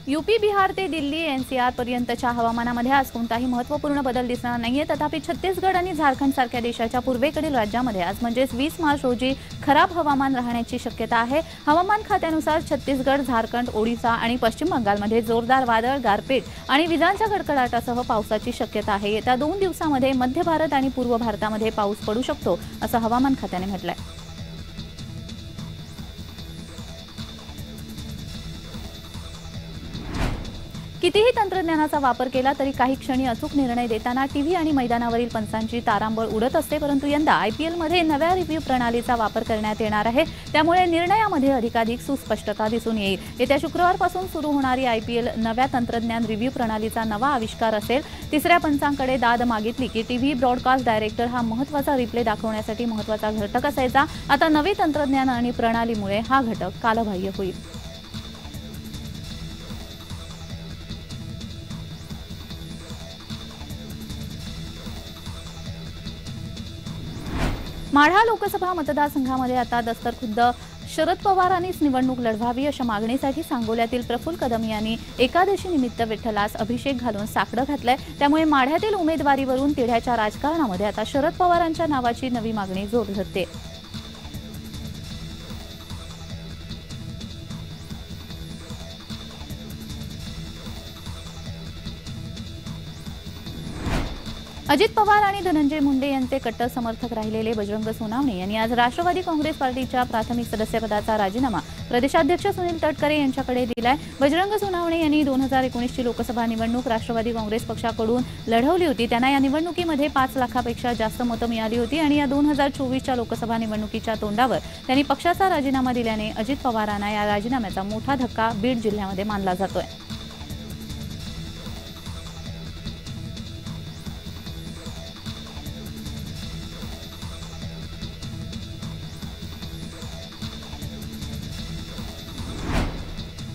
UP, Bihar ते Delhi, NCR पर्यंतच्या हवामानामध्ये आज कोणताही महत्त्वपूर्ण बदल दिसणार नाहीये। तथापि छत्तीसगड आणि झारखंड सारख्या देशाच्या पूर्वेकडील राज्यामध्ये आज म्हणजेच 20 मार्च रोजी खराब हवामान राहण्याची शक्यता आहे। हवामान खात्यानुसार छत्तीसगड, झारखंड, ओडिशा आणि पश्चिम बंगालमध्ये जोरदार वादळ, गारपीट आणि विजांच्या कडकडाटासह पावसाची शक्यता आहे। येत्या 2 दिवसांमध्ये मध्य भारत आणि पूर्व भारतामध्ये पाऊस पडू शकतो, असं हवामान खात्याने म्हटलंय। कितीही तंत्रज्ञानाचा वापर केला तरी काही क्षणी अचूक निर्णय देताना टीव्ही आणि मैदानावरील पंचांची तारांबळ उडत असते, परंतु यंदा आयपीएलमध्ये नव्या रिव्ह्यू प्रणालीचा वापर करण्यात येणार आहे। त्यामुळे निर्णयामध्ये अधिकाधिक सुस्पष्टता दिसून येईल। येत्या शुक्रवारपासून सुरू होणारी आयपीएल नव्या तंत्रज्ञान रिव्ह्यू प्रणालीचा नवा आविष्कार असेल। तिसऱ्या पंचांकडे दाद मागितली की टीव्ही ब्रॉडकास्ट डायरेक्टर हा महत्त्वाचा रिप्ले दाखवण्यासाठी महत्त्वाचा घटक असायचा। आता नवे तंत्रज्ञान आणि प्रणालीमुळे हा घटक कालबाह्य होईल। माढा लोकसभा मतदारसंघामध्ये आता दस्तरखुद्द शरद पवारांनीच निवडणूक लढवावी अशा मागणीसाठी सांगोल्यातील प्रफुल्ल कदम यांनी एकादशी निमित्त विठ्ठलास अभिषेक घालून साकडं घातलंय। त्यामुळे माढ्यातील उमेदवारीवरून तिढ्याच्या राजकारणामध्ये आता शरद पवारांच्या नावाची नवी मागणी जोर धरते। अजित पवार आणि धनंजय मुंडे यांचे कट्टर समर्थक राहिलेले बजरंग सोनावणे यांनी आज राष्ट्रवादी काँग्रेस पार्टीच्या प्राथमिक सदस्यपदाचा राजीनामा प्रदेशाध्यक्ष सुनील तटकरे यांच्याकडे दिलाय। बजरंग सोनावणे यांनी 2019ची लोकसभा निवडणूक राष्ट्रवादी काँग्रेस पक्षाकडून लढवली होती। त्यांना या निवडणुकीमध्ये 5 लाखापेक्षा जास्त मतं मिळाली होती आणि या 2024च्या लोकसभा निवडणुकीच्या तोंडावर त्यांनी पक्षाचा राजीनामा दिल्याने अजित पवारांना या राजीनाम्याचा मोठा धक्का बीड जिल्ह्यामध्ये मानला जातोय।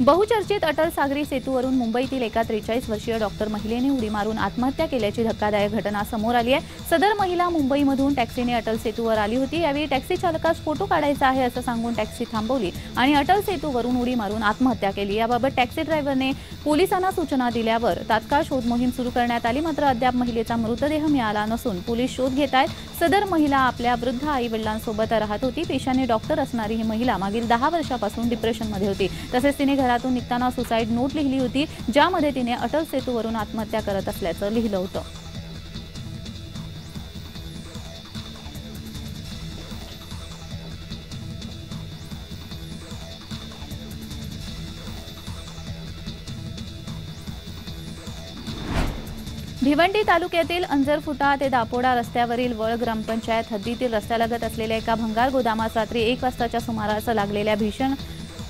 बहुचर्चित अटल सागरी सेतूवरून मुंबईतील एका 43 वर्षीय डॉक्टर महिलेने उडी मारून आत्महत्या केल्याची धक्कादायक घटना समोर आली आहे। सदर महिला मुंबईमधून टॅक्सीने अटल सेतूवर आली होती। यावेळी टॅक्सी चालकास फोटो काढायचा आहे असं सांगून टॅक्सी थांबवली आणि अटल सेतूवरून उडी मारून आत्महत्या केली। याबाबत टॅक्सी ड्रायव्हरने पोलिसांना सूचना दिल्यावर तात्काळ शोध मोहीम सुरू करण्यात आली। मात्र अद्याप महिलेचा मृतदेह मिळाला नसून पोलीस शोध घेत आहेत। सदर महिला आपल्या वृद्ध आई-वडिलांसोबत राहत होती। पेशाने डॉक्टर असणारी ही महिला मागील 10 वर्षापासून डिप्रेशनमध्ये होती। तसेच तिने घरातून निघताना सुसाईड नोट लिहिली होती, ज्यामध्ये तिने अटल सेतूवरून आत्महत्या करत असल्याचं लिहिलं होतं। भिवंडी तालुक्यातील अंजरफुटा ते दापोडा रस्त्यावरील वळ ग्रामपंचायत हद्दीतील रस्त्यालगत असलेल्या एका भंगार गोदामात रात्री 1 वाजताच्या सुमारास लागलेल्या भीषण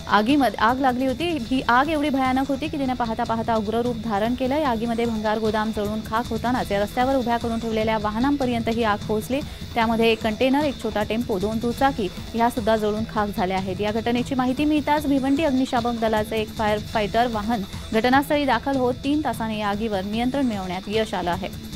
आगीमध्ये आग लागली होती। ही आग एवढी भयानक होती की तिने पाहता पाहता उग्र रूप धारण केलं। या आगीमध्ये भंगार गोदाम जळून खाक होतानाच या रस्त्यावर उभ्या करून ठेवलेल्या वाहनांपर्यंत ही आग पोहोचली। त्यामध्ये एक कंटेनर, एक छोटा टेम्पो, 2 दुचाकी ह्या सुद्धा जळून खाक झाल्या आहेत। या घटनेची माहिती मिळताच भिवंडी अग्निशामक दलाचे एक फायर फायटर वाहन घटनास्थळी दाखल होत 3 तासांनी या आगीवर नियंत्रण मिळवण्यात यश आलं आहे।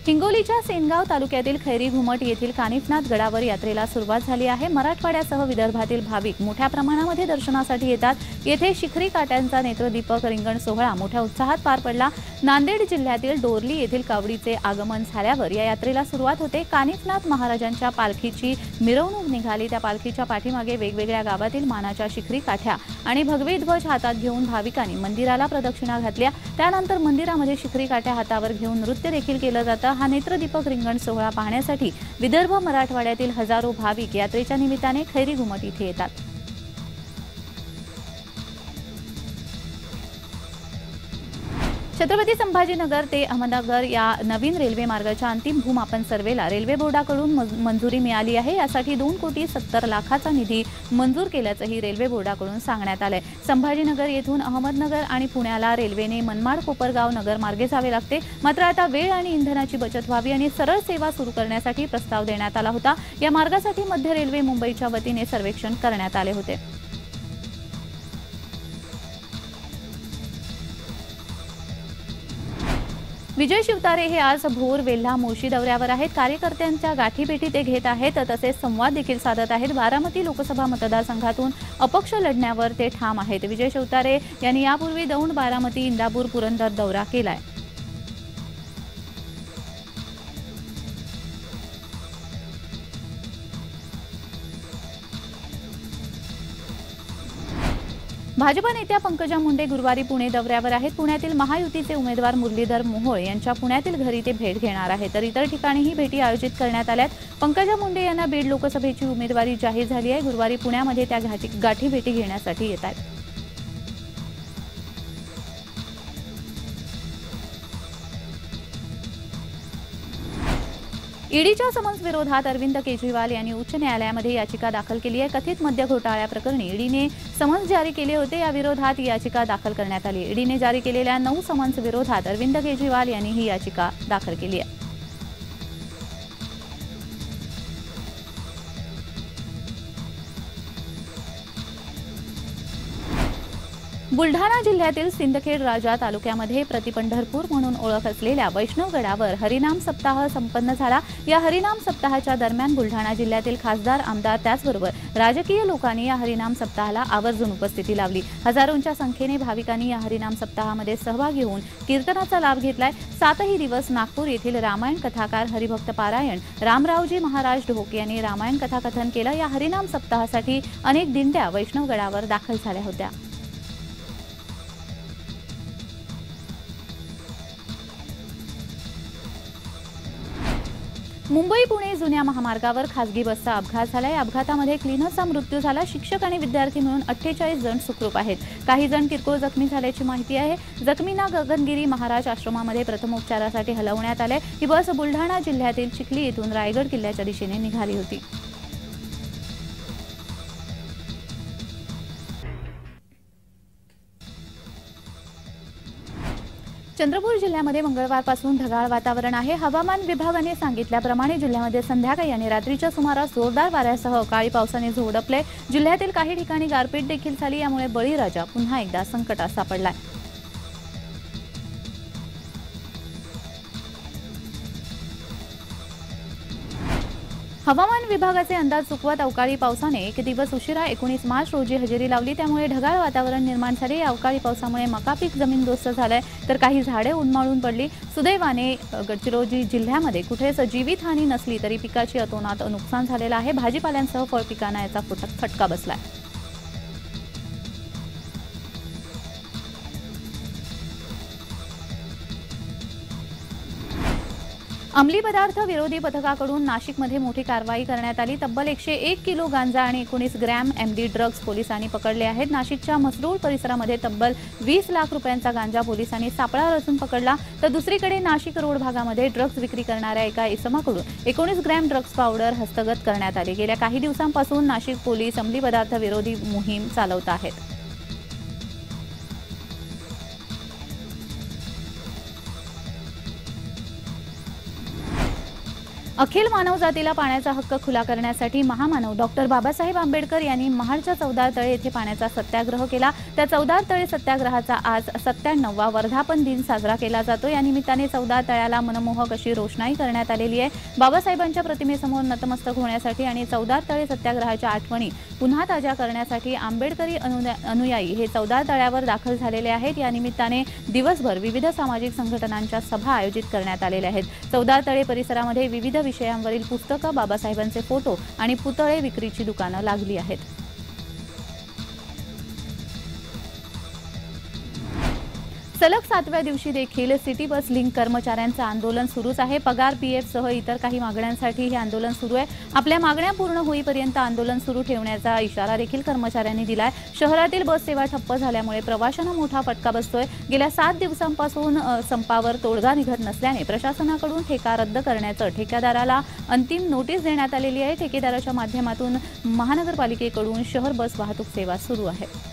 हिंगोलीच्या सेनगाव तालुक्यातील खैरी घुमट येथील कानिफनाथ गडावर यात्रेला सुरुवात झाली आहे। मराठवाड्यासह विदर्भातील भाविक मोठ्या प्रमाणामध्ये दर्शनासाठी येतात। येथे शिखरी काट्यांचा नेत्रदीपक रिंगण सोहळा मोठ्या उत्साहात पार पडला। नांदेड जिल्ह्यातील डोरली येथील कावडीचे आगमन झाल्यावर या यात्रेला सुरुवात होते। कानिफनाथ महाराजांच्या पालखीची मिरवणूक निघाली। त्या पालखीच्या पाठीमागे वेगवेगळ्या गावातील मानाच्या शिखरी काठ्या आणि भगवे ध्वज हातात घेऊन भाविकांनी मंदिराला प्रदक्षिणा घातल्या। त्यानंतर मंदिरामध्ये शिखरी काठ्या हातावर घेऊन नृत्य देखील केलं जातं। हा नेत्रदीपक रिंगण सोहळा पाहण्यासाठी विदर्भ मराठवाड्यातील हजारो भाविक यात्रेच्या निमित्ताने खैरी घुमट इथे येतात। छत्रपती संभाजीनगर ते अहमदनगर या नवीन रेल्वे मार्गाच्या अंतिम भूमापन सर्वेला रेल्वे बोर्डाकडून मंजुरी मिळाली आहे। यासाठी 2,70,00,000चा निधी मंजूर केल्याचंही रेल्वे बोर्डाकडून सांगण्यात आलंय। संभाजीनगर येथून अहमदनगर आणि पुण्याला रेल्वेने मनमाड, कोपरगाव, नगर मार्गे जावे लागते। मात्र आता वेळ आणि इंधनाची बचत व्हावी आणि सरळ सेवा सुरू करण्यासाठी प्रस्ताव देण्यात आला होता। या मार्गासाठी मध्य रेल्वे मुंबईच्या वतीने सर्वेक्षण करण्यात आले होते। विजय शिवतारे हे आज भोर, वेल्हा, मोर्शी दौऱ्यावर आहेत। कार्यकर्त्यांच्या गाठीभेटी ते घेत आहेत, तसेच संवाद देखील साधत आहेत। बारामती लोकसभा मतदारसंघातून अपक्ष लढण्यावर ते ठाम आहेत। विजय शिवतारे यांनी यापूर्वी दौंड, बारामती, इंदापूर, पुरंदर दौरा केलाय। भाजप नेत्या पंकजा मुंडे गुरुवारी पुणे दौऱ्यावर आहेत। पुण्यातील महायुतीचे उमेदवार मुरलीधर मोहोळ यांच्या पुण्यातील घरी ते भेट घेणार आहेत, तर इतर ठिकाणीही भेटी आयोजित करण्यात आल्यात। पंकजा मुंडे यांना बीड लोकसभेची उमेदवारी जाहीर झाली आहे। गुरुवारी पुण्यामध्ये त्या गाठीभेटी घेण्यासाठी येत आहेत। ईडीच्या समन्स विरोधात अरविंद केजरीवाल यांनी उच्च न्यायालयामध्ये याचिका दाखल केली आहे। कथित मद्य घोटाळ्याप्रकरणी ईडीने समन्स जारी केले होते, या विरोधात याचिका दाखल करण्यात आली। ईडीने जारी केलेल्या 9 समन्स विरोधात अरविंद केजरीवाल यांनी ही याचिका दाखल केली आहे। बुलढाणा जिल्ह्यातील सिंदखेड राजा तालुक्यामध्ये प्रतिपंढरपूर म्हणून ओळख असलेल्या वैष्णवगडावर हरिनाम सप्ताह संपन्न झाला। या हरिनाम सप्ताहाच्या दरम्यान बुलढाणा जिल्ह्यातील खासदार, आमदार त्याचबरोबर राजकीय लोकांनी या हरिनाम सप्ताहाला आवर्जून उपस्थिती लावली। हजारोंच्या संख्येने भाविकांनी या हरिनाम सप्ताहामध्ये सहभागी होऊन कीर्तनाचा लाभ घेतलाय। 7ही दिवस नागपूर येथील रामायण कथाकार हरिभक्त पारायण रामरावजी महाराज ढोक यांनी रामायण कथाकथन केलं। या हरिनाम सप्ताहासाठी अनेक दिंड्या वैष्णवगडावर दाखल झाल्या होत्या। मुंबई पुणे जुन्या महामार्गावर खासगी बसचा अपघात झाला। या अपघातामध्ये क्लीनरचा मृत्यू झाला। शिक्षक आणि विद्यार्थी मिळून 48 जण सुखरूप आहेत। काही जण किरकोळ जखमी झाल्याची माहिती आहे। जखमींना गगनगिरी महाराज आश्रमामध्ये प्रथमोपचारासाठी हलवण्यात आले। ही बस बुलढाणा जिल्ह्यातील चिखली येथून रायगड किल्ल्याच्या दिशेने निघाली होती। चंद्रपूर जिल्ह्यामध्ये मंगळवारपासून ढगाळ वातावरण आहे। हवामान विभागाने सांगितल्याप्रमाणे जिल्ह्यामध्ये संध्याकाळी आणि रात्रीच्या सुमारास जोरदार वाऱ्यासह अवकाळी पावसाने झोडपले। जिल्ह्यातील काही ठिकाणी गारपीट देखील झाली, यामुळे बळीराजा पुन्हा एकदा संकटात सापडलाय। हवामान विभागाचे अंदाज चुकवत अवकाळी पावसाने एक दिवस उशिरा 19 मार्च रोजी हजेरी लावली, त्यामुळे ढगाळ वातावरण निर्माण झाले। या अवकाळी पावसामुळे मका पीक जमीनदोस्त झालंय, तर काही झाडे उन्मळून पडली। सुदैवाने गडचिरोली जिल्ह्यामध्ये कुठेच जीवितहानी नसली तरी पिकाची अतोनात नुकसान झालेलं आहे। भाजीपाल्यांसह फळ पिकांना याचा फटका बसलाय। अंमली पदार्थ विरोधी पथकाकडून नाशिकमध्ये मोठी कारवाई करण्यात आली। तब्बल 101 किलो गांजा आणि 19 ग्रॅम एमडी ड्रग्ज पोलिसांनी पकडले आहेत। नाशिकच्या मसरूळ परिसरामध्ये तब्बल 20 लाख रुपयांचा गांजा पोलिसांनी सापळा रचून पकडला, तर दुसरीकडे नाशिक रोड भागामध्ये ड्रग्ज विक्री करणाऱ्या एका इसमाकडून 19 ग्रॅम ड्रग्ज पावडर हस्तगत करण्यात आली। गेल्या काही दिवसांपासून नाशिक पोलीस अंमली पदार्थ विरोधी मोहीम चालवत आहेत। अखिल मानवजातीला पाण्याचा हक्क खुला करण्यासाठी महामानव डॉक्टर बाबासाहेब आंबेडकर यांनी महाडच्या चौदार तळे येथे पाण्याचा सत्याग्रह केला। त्या चौदार तळे सत्याग्रहाचा आज 97वा वर्धापन दिन साजरा केला जातो। या निमित्ताने चौदार तळ्याला मनमोहक अशी रोषणाई करण्यात आलेली आहे। बाबासाहेबांच्या प्रतिमेसमोर नतमस्तक होण्यासाठी आणि चौदार तळे सत्याग्रहाच्या आठवणी पुन्हा ताज्या करण्यासाठी आंबेडकरी अनुयायी हे चौदार तळ्यावर दाखल झालेले आहेत। या निमित्ताने दिवसभर विविध सामाजिक संघटनांच्या सभा आयोजित करण्यात आलेल्या आहेत। चौदार तळे परिसरामध्ये विविध विषयांवरील पुस्तकं, बाबासाहेबांचे फोटो आणि पुतळे विक्रीची दुकानं लागली आहेत। सलग 7व्या दिवशी देखील सिटी बस लिंक कर्मचाऱ्यांचं आंदोलन सुरूच आहे। पगार, पीएफ सह इतर काही मागण्यांसाठी हे आंदोलन सुरू आहे। आपल्या मागण्या पूर्ण होईपर्यंत आंदोलन सुरू ठेवण्याचा इशारा देखील कर्मचाऱ्यांनी दिलाय। शहरातील बस सेवा ठप्प झाल्यामुळे प्रवाशांना मोठा फटका बसतोय। गेल्या 7 दिवसांपासून संपावर तोडगा निघत नसल्याने प्रशासनाकडून ठेका रद्द करण्याचं ठेकेदाराला अंतिम नोटीस देण्यात आलेली आहे। ठेकेदाराच्या माध्यमातून महानगरपालिकेकडून शहर बस वाहतूक सेवा सुरू आहे।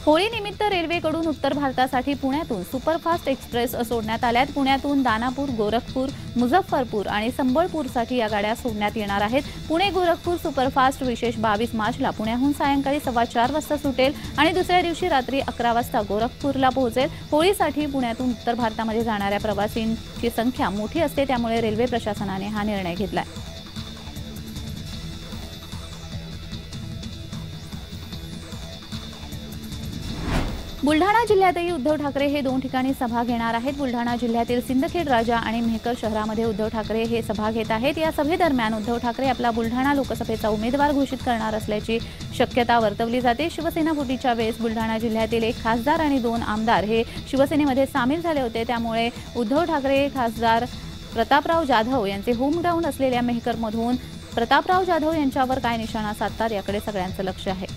होळी निमित्त रेल्वेकडून उत्तर भारतासाठी पुण्यातून सुपरफास्ट एक्सप्रेस सोडण्यात आल्यात। पुण्यातून दानापूर, गोरखपूर, मुझफ्फरपूर आणि संबळपूरसाठी या गाड्या सोडण्यात येणार आहेत। पुणे गोरखपूर सुपरफास्ट विशेष 22 मार्चला पुण्याहून सायंकाळी 4:15 वाजता सुटेल आणि दुसऱ्या दिवशी रात्री 11 वाजता गोरखपूरला पोहोचेल। होळीसाठी पुण्यातून उत्तर भारतामध्ये जाणाऱ्या प्रवासींची संख्या मोठी असते, त्यामुळे रेल्वे प्रशासनाने हा निर्णय घेतलाय। बुलढाणा जिल्ह्यातही उद्धव ठाकरे हे 2 ठिकाणी सभा घेणार आहेत। बुलढाणा जिल्ह्यातील सिंदखेड राजा आणि मेहकर शहरामध्ये उद्धव ठाकरे हे सभा घेत आहेत। या सभेदरम्यान उद्धव ठाकरे आपला बुलढाणा लोकसभेचा उमेदवार घोषित करणार असल्याची शक्यता वर्तवली जाते। शिवसेना फुटीच्या वेळेस बुलढाणा जिल्ह्यातील 1 खासदार आणि 2 आमदार हे शिवसेनेमध्ये सामील झाले होते, त्यामुळे उद्धव ठाकरे खासदार प्रतापराव जाधव यांचे होमग्राऊंड असलेल्या मेहकरमधून प्रतापराव जाधव यांच्यावर काय निशाणा साधतात याकडे सगळ्यांचं लक्ष आहे।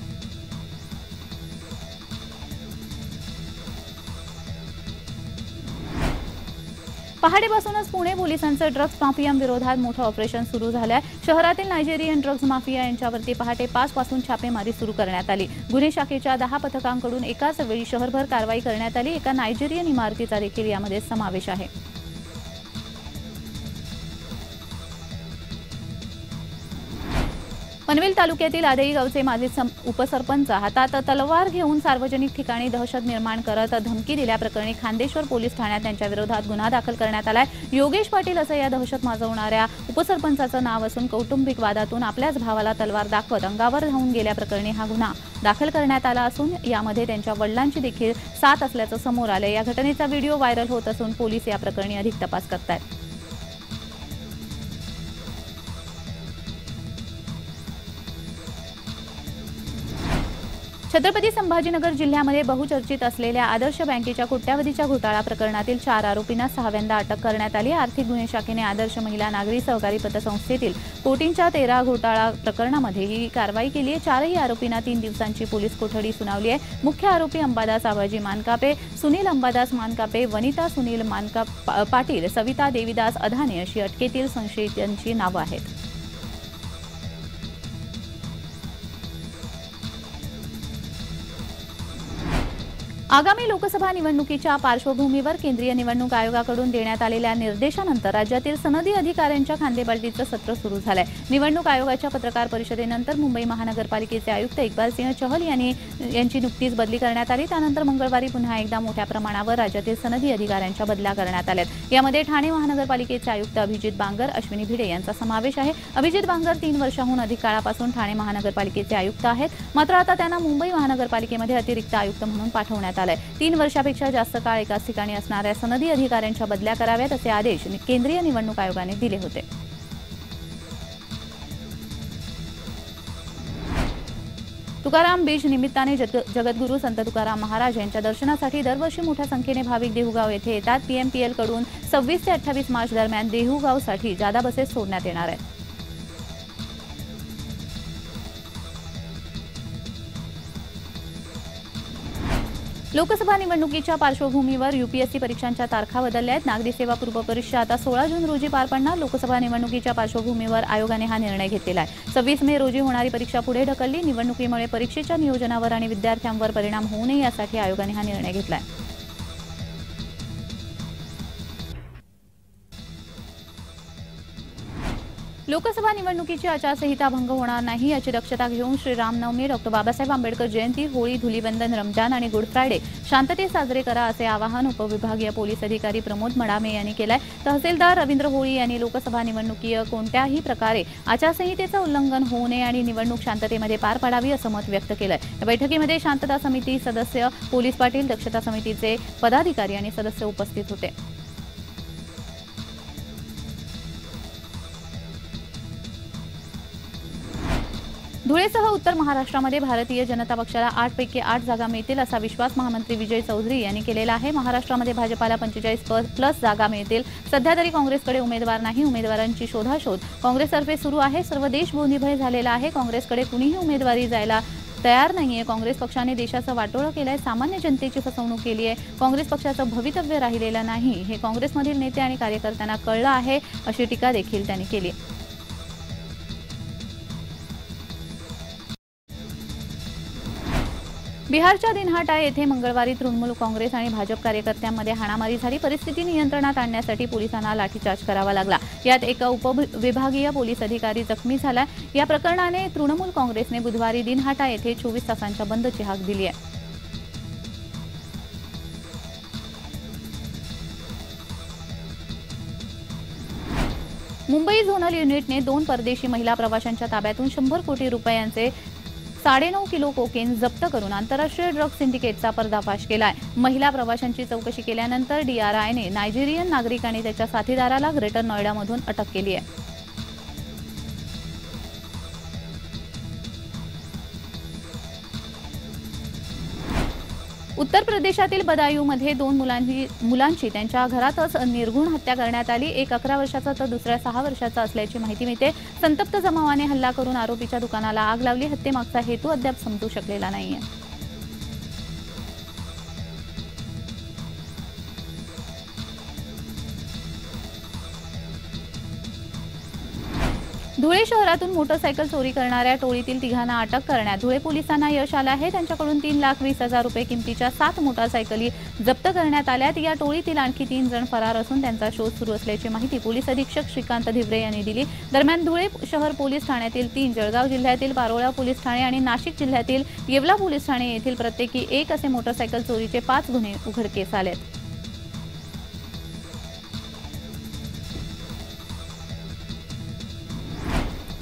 पहाटेपासूनच पुणे पोलिसांचं ड्रग्ज माफियांविरोधात मोठं ऑपरेशन सुरू झालं आहे। शहरातील नायजेरियन ड्रग्ज माफिया यांच्यावरती पहाटे 5 पासून छापेमारी सुरू करण्यात आली। गुन्हे शाखेच्या 10 पथकांकडून एकाच वेळी शहरभर कारवाई करण्यात आली। एका नायजेरियन इमारतीचा देखील यामध्ये समावेश आहे। पनवेल तालुक्यातील आदेई गावचे माजी उपसरपंच हातात तलवार घेऊन सार्वजनिक ठिकाणी दहशत निर्माण करत धमकी दिल्याप्रकरणी खांदेश्वर पोलीस ठाण्यात त्यांच्या विरोधात गुन्हा दाखल करण्यात आलाय। योगेश पाटील असं या दहशत माजवणाऱ्या उपसरपंचाचं नाव असून कौटुंबिक वादातून आपल्याच भावाला तलवार दाखवत अंगावर धावून गेल्याप्रकरणी हा गुन्हा दाखल करण्यात आला असून यामध्ये त्यांच्या वडिलांची देखील साथ असल्याचं समोर आलंय। या घटनेचा व्हिडिओ व्हायरल होत असून पोलीस या प्रकरणी अधिक तपास करतायत। छत्रपती संभाजीनगर जिल्ह्यामध्ये बहुचर्चित असलेल्या आदर्श बँकेच्या कोट्यावधीच्या घोटाळा प्रकरणातील 4 आरोपींना 6व्यांदा अटक करण्यात आली। आर्थिक गुन्हे शाखेने आदर्श महिला नागरी सहकारी पतसंस्थेतील कोटींच्या 13 घोटाळा प्रकरणामध्ये ही कारवाई केली आहे। 4ही आरोपींना 3 दिवसांची पोलीस कोठडी सुनावली आहे। मुख्य आरोपी अंबादास आबाजी मानकापे, सुनील अंबादास मानकापे, वनिता सुनील पाटील, सविता देवीदास अधाने अशी अटकेतील संशयितांची नावं आहेत। आगामी लोकसभा निवडणुकीच्या पार्श्वभूमीवर केंद्रीय निवडणूक आयोगाकडून देण्यात आलेल्या निर्देशानंतर राज्यातील सनदी अधिकाऱ्यांच्या खांदेबाल्टीचं सत्र सुरू झालंय। निवडणूक आयोगाच्या पत्रकार परिषदेनंतर मुंबई महानगरपालिकेचे आयुक्त इक्बाल सिंह चहल यांची नुकतीच बदली करण्यात आली। त्यानंतर मंगळवारी पुन्हा एकदा मोठ्या प्रमाणावर राज्यातील सनदी अधिकाऱ्यांच्या बदल्या करण्यात आल्यात। यामध्ये ठाणे महानगरपालिकेचे आयुक्त अभिजित बांगर, अश्विनी भिडे यांचा समावेश आहे। अभिजित बांगर 3 वर्षांहून अधिक काळापासून ठाणे महानगरपालिकेचे आयुक्त आहेत, मात्र आता त्यांना मुंबई महानगरपालिकेमध्ये अतिरिक्त आयुक्त म्हणून पाठवण्यात 3 वर्षापेक्षा जास्त काळ एकाच ठिकाणी असणाऱ्या सनदी अधिकाऱ्यांच्या बदल्या कराव्यात असे आदेश केंद्रीय निवडणूक आयोगाने दिले होते। तुकाराम बीज निमित्ताने जगद्गुरू संत तुकाराम महाराज यांच्या दर्शनासाठी दरवर्षी मोठ्या संख्येने भाविक देहूगाव येथे येतात। पीएमपीएल कडून 26 ते 28 मार्च दरम्यान देहूगावसाठी जादा बसेस सोडण्यात येणार आहेत। लोकसभा निवडणुकीच्या पार्श्वभूमीवर यूपीएससी परीक्षांच्या तारखा बदलल्या आहेत। नागरी सेवा पूर्व परीक्षा आता 16 जून रोजी पार पडणार। लोकसभा निवडणुकीच्या पार्श्वभूमीवर आयोगाने हा निर्णय घेतलेला आहे। 26 मे रोजी होणारी परीक्षा पुढे ढकलली। निवडणुकीमुळे परीक्षेच्या नियोजनावर आणि विद्यार्थ्यांवर परिणाम होऊ नये यासाठी आयोगाने हा निर्णय घेतलाय। लोकसभा निवडणुकीची आचारसंहिता भंग होणार नाही याची दक्षता घेऊन श्री रामनवमी, डॉक्टर बाबासाहेब आंबेडकर जयंती, होळी, धुलीवंदन, रमजान आणि गुड फ्रायडे शांततेत साजरे करा असे आवाहन उपविभागीय पोलीस अधिकारी प्रमोद मडामे यांनी केलंय। तहसीलदार रवींद्र होळी यांनी लोकसभा निवडणुकीय कोणत्याही प्रकारे आचारसंहितेचं उल्लंघन होऊ नये आणि निवडणूक शांततेमध्ये पार पडावी असं मत व्यक्त केलंय। या बैठकीमध्ये शांतता समिती सदस्य, पोलीस पाटील, दक्षता समितीचे पदाधिकारी आणि सदस्य उपस्थित होते। धुळेसह उत्तर महाराष्ट्रामध्ये भारतीय जनता पक्षाला 8 पैकी 8 जागा मिळतील असा विश्वास महामंत्री विजय चौधरी यांनी केलेला आहे। महाराष्ट्रामध्ये भाजपाला 45+ जागा मिळतील। सध्या तरी काँग्रेसकडे उमेदवार नाही। उमेदवारांची शोधाशोध काँग्रेसतर्फे सुरू आहे। सर्व देश गोंधीभय झालेला आहे। काँग्रेसकडे कुणीही उमेदवारी जायला तयार नाहीये। काँग्रेस पक्षाने देशाचं वाटोळं केलंय, सामान्य जनतेची फसवणूक केली आहे। काँग्रेस पक्षाचं भवितव्य राहिलेलं नाही हे काँग्रेसमधील नेते आणि कार्यकर्त्यांना कळलं आहे अशी टीका देखील त्यांनी केली। बिहारच्या दिनहाटा येथे मंगळवारी तृणमूल काँग्रेस आणि भाजप कार्यकर्त्यांमध्ये हाणामारी झाली। परिस्थिती नियंत्रणात आणण्यासाठी पोलिसांना लाठीचार्ज करावा लागला। यात एका उपविभागीय पोलीस अधिकारी जखमी झाला। या प्रकरणाने तृणमूल काँग्रेसने बुधवारी दिनहाटा येथे 24 तासांच्या बंदची हाक दिली आहे। मुंबई झोनल युनिटने 2 परदेशी महिला प्रवाशांच्या ताब्यातून 100 कोटी रुपयांचे 9.5 किलो कोकेन जप्त करून आंतरराष्ट्रीय ड्रग सिंडिकेटचा पर्दाफाश केलाय। महिला प्रवाशांची चौकशी केल्यानंतर DRIने नायजेरियन नागरिक आणि त्याच्या साथीदाराला ग्रेटर नोएडामधून अटक केली आहे। उत्तर प्रदेशातील बदायूमध्ये 2 मुलांची त्यांच्या घरातच निर्घुण हत्या करण्यात आली। एक 11 वर्षाचा तर दुसरा 6 वर्षाचा असल्याची माहिती मिळते। संतप्त जमावाने हल्ला करून आरोपीच्या दुकानाला आग लावली। हत्येमागचा हेतू अद्याप समजू शकलेला नाहीये। धुळे शहरातून मोटरसायकल चोरी करणाऱ्या टोळीतील तिघांना अटक करण्यात धुळे पोलिसांना यश आलं आहे। त्यांच्याकडून 3,20,000 रुपये किमतीच्या 7 मोटरसायकली जप्त करण्यात आल्यात। या टोळीतील आणखी 3 जण फरार असून त्यांचा शोध सुरू असल्याची माहिती पोलीस अधीक्षक श्रीकांत धिवरे यांनी दिली। दरम्यान धुळे शहर पोलीस ठाण्यातील 3, जळगाव जिल्ह्यातील पारोळा पोलीस ठाणे आणि नाशिक जिल्ह्यातील येवला पोलीस ठाणे येथील प्रत्येकी 1 असे मोटरसायकल चोरीचे 5 गुन्हे उघडकीस आलेत।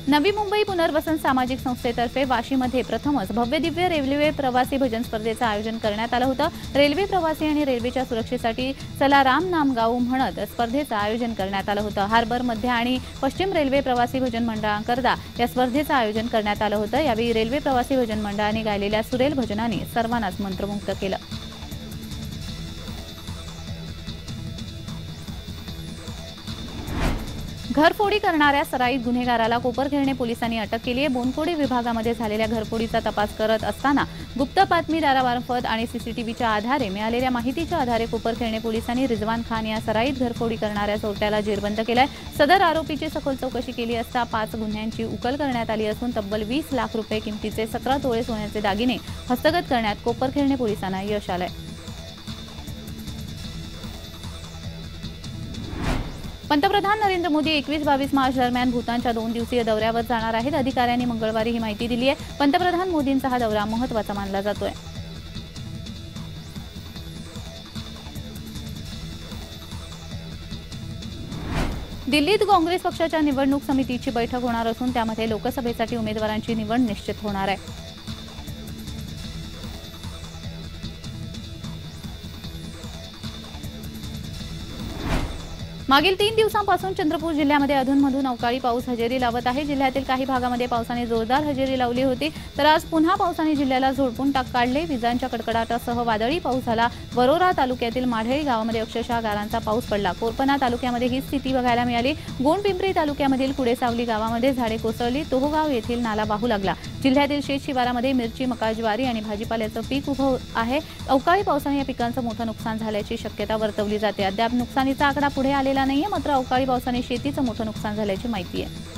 नवी मुंबई पुनर्वसन सामाजिक संस्थेतर्फे वाशीमध्ये प्रथमच भव्य दिव्य रेल्वे प्रवासी भजन स्पर्धेचं आयोजन करण्यात आलं होतं। रेल्वे प्रवासी आणि रेल्वेच्या सुरक्षेसाठी चला राम नाम गाऊ म्हणत स्पर्धेचं आयोजन करण्यात आलं होतं। हार्बर मध्य आणि पश्चिम रेल्वे प्रवासी भजन मंडळांकरता या स्पर्धेचं आयोजन करण्यात आलं होतं। यावेळी रेल्वे प्रवासी भजन मंडळाने गायलेल्या सुरेल भजनाने सर्वांनाच मंत्रमुग्ध केलं। घरफोडी करणाऱ्या सराईत गुन्हेगाराला कोपरखैरणे पोलिसांनी अटक केली आहे। बोनकोडे विभागामध्ये झालेल्या घरफोडीचा तपास करत असताना गुप्त बातमीदारामार्फत आणि सीसीटीव्हीच्या आधारे मिळालेल्या माहितीच्या आधारे कोपरखैरणे पोलिसांनी रिजवान खान या सराईत घरफोडी करणाऱ्या चोरट्याला जेरबंद केलाय। सदर आरोपीची सखोल चौकशी केली असता 5 गुन्ह्यांची उकल करण्यात आली असून तब्बल 20 लाख रुपये किमतीचे 17 तोळे सोन्याचे दागिने हस्तगत करण्यात कोपरखैरणे पोलिसांना यश आलंय। पंतप्रधान नरेंद्र मोदी 21-22 मार्च दरम्यान भूतानच्या 2 दिवसीय दौऱ्यावर जाणार आहेत। अधिकाऱ्यांनी मंगळवारी ही माहिती दिली आहे। पंतप्रधान मोदींचा हा दौरा महत्त्वाचा मानला जातोय। दिल्लीत काँग्रेस पक्षाच्या निवडणूक समितीची बैठक होणार असून त्यामध्ये लोकसभेसाठी उमेदवारांची निवड निश्चित होणार आहे। मागील 3 दिवसांपासून चंद्रपूर जिल्ह्यामध्ये अधूनमधून अवकाळी पाऊस हजेरी लावत आहे। जिल्ह्यातील काही भागामध्ये पावसाने जोरदार हजेरी लावली होती, तर आज पुन्हा पावसाने जिल्ह्याला झोडपून काढले। विजांच्या कडकडाटासह वादळी पाऊस झाला। वरोरा तालुक्यातील माढळी गावामध्ये अक्षरशः गारांचा पाऊस पडला। कोरपना तालुक्यामध्ये ही स्थिती बघायला मिळाली। गोंडपिंपरी तालुक्यामधील कुडेसावली गावामध्ये झाडे कोसळली। तोहगाव येथील नाला वाहू लागला। जिल्ह्यातील शेत शिवारामध्ये मिरची, मका, ज्वारी आणि भाजीपाल्याचं पीक उभं आहे। अवकाळी पावसाने या पिकांचं मोठं नुकसान झाल्याची शक्यता वर्तवली जाते। अद्याप नुकसानीचा आकडा पुढे आलेला नाहीये, मात्र अवकाळी पावसाने शेतीचं मोठं नुकसान झाल्याची माहिती आहे।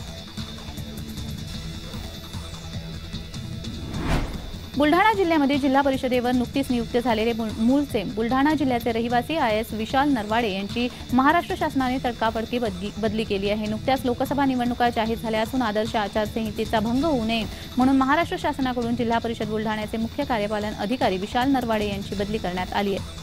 बुलढाणा जिल्ह्यामध्ये जिल्हा परिषदेवर नुकतीच नियुक्त झालेले मूळचे बुलढाणा जिल्ह्याचे रहिवासी IAS विशाल नरवाडे यांची महाराष्ट्र शासनाने तडकाफडकी बदली केली आहे। नुकत्याच लोकसभा निवडणुका जाहीर झाल्या असून आदर्श आचारसंहितेचा भंग होऊ नये म्हणून महाराष्ट्र शासनाकडून जिल्हा परिषद बुलढाण्याचे मुख्य कार्यपालन अधिकारी विशाल नरवाडे यांची बदली करण्यात आली आहे।